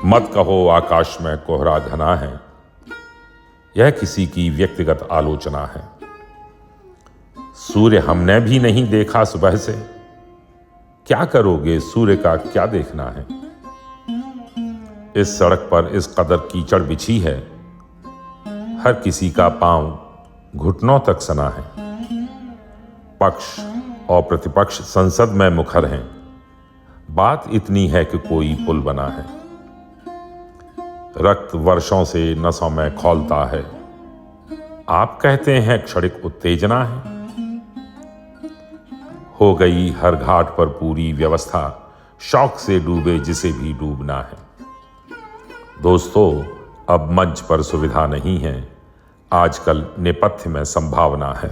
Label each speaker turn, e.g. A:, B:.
A: मत कहो आकाश में कोहरा घना है, यह किसी की व्यक्तिगत आलोचना है। सूर्य हमने भी नहीं देखा सुबह से, क्या करोगे सूर्य का क्या देखना है। इस सड़क पर इस कदर कीचड़ बिछी है, हर किसी का पांव घुटनों तक सना है। पक्ष और प्रतिपक्ष संसद में मुखर हैं, बात इतनी है कि कोई पुल बना है। रक्त वर्षों से नसों में खौलता है, आप कहते हैं क्षणिक उत्तेजना है। हो गई हर घाट पर पूरी व्यवस्था, शौक से डूबे जिसे भी डूबना है। दोस्तों, अब मंच पर सुविधा नहीं है, आजकल नेपथ्य में संभावना है।